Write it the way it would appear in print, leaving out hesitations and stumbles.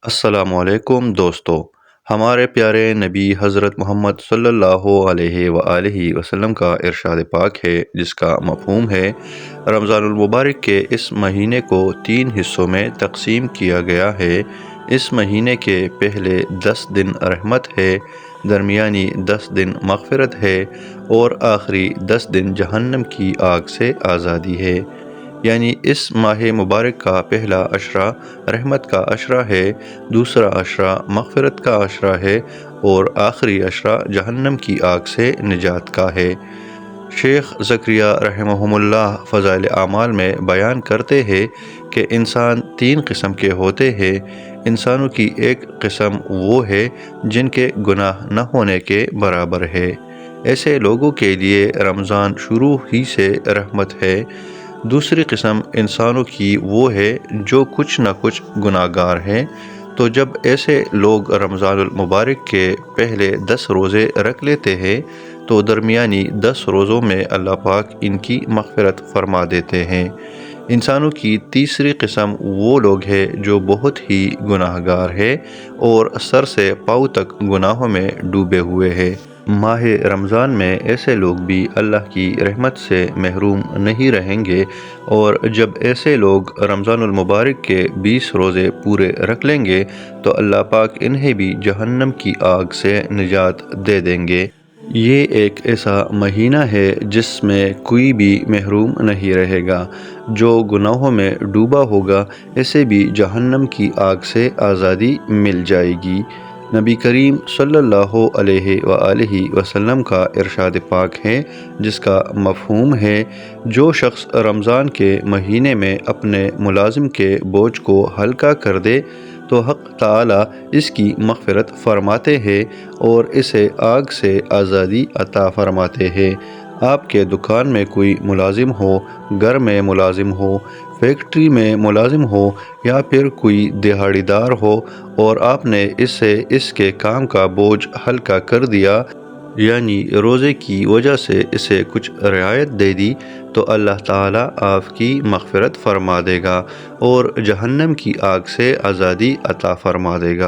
السلام علیکم دوستو، ہمارے پیارے نبی حضرت محمد صلی اللہ علیہ وآلہ وسلم کا ارشاد پاک ہے، جس کا مفہوم ہے رمضان المبارک کے اس مہینے کو 3 حصوں میں تقسیم کیا گیا ہے۔ اس مہینے کے پہلے 10 دن رحمت ہے، درمیانی 10 دن مغفرت ہے اور آخری 10 دن جہنم کی آگ سے آزادی ہے۔ یعنی اس ماہ مبارک کا پہلا عشرہ رحمت کا عشرہ ہے، دوسرا عشرہ مغفرت کا عشرہ ہے اور آخری عشرہ جہنم کی آگ سے نجات کا ہے۔ شیخ زکریا رحمہم اللہ فضائل اعمال میں بیان کرتے ہیں کہ انسان 3 قسم کے ہوتے ہیں۔ انسانوں کی ایک قسم وہ ہے جن کے گناہ نہ ہونے کے برابر ہے۔ ایسے لوگوں کے لیے رمضان شروع ہی سے رحمت ہے۔ دوسری قسم انسانوں کی وہ ہے جو کچھ نہ کچھ گناہ گار ہیں، تو جب ایسے لوگ رمضان المبارک کے پہلے 10 روزے رکھ لیتے ہیں تو درمیانی 10 روزوں میں اللہ پاک ان کی مغفرت فرما دیتے ہیں۔ انسانوں کی تیسری قسم وہ لوگ ہیں جو بہت ہی گناہ گار ہیں اور سر سے پاؤں تک گناہوں میں ڈوبے ہوئے ہیں۔ ماہ رمضان میں ایسے لوگ بھی اللہ کی رحمت سے محروم نہیں رہیں گے، اور جب ایسے لوگ رمضان المبارک کے 20 روزے پورے رکھ لیں گے تو اللہ پاک انہیں بھی جہنم کی آگ سے نجات دے دیں گے۔ یہ ایک ایسا مہینہ ہے جس میں کوئی بھی محروم نہیں رہے گا۔ جو گناہوں میں ڈوبا ہوگا اسے بھی جہنم کی آگ سے آزادی مل جائے گی۔ نبی کریم صلی اللہ علیہ وآلہ وسلم کا ارشاد پاک ہے، جس کا مفہوم ہے جو شخص رمضان کے مہینے میں اپنے ملازم کے بوجھ کو ہلکا کر دے تو حق تعالی اس کی مغفرت فرماتے ہیں اور اسے آگ سے آزادی عطا فرماتے ہیں۔ آپ کے دکان میں کوئی ملازم ہو، گھر میں ملازم ہو، فیکٹری میں ملازم ہو یا پھر کوئی دہاڑی دار ہو اور آپ نے اسے اس کے کام کا بوجھ ہلکا کر دیا، یعنی روزے کی وجہ سے اسے کچھ رعایت دے دی، تو اللہ تعالیٰ آپ کی مغفرت فرما دے گا اور جہنم کی آگ سے آزادی عطا فرما دے گا۔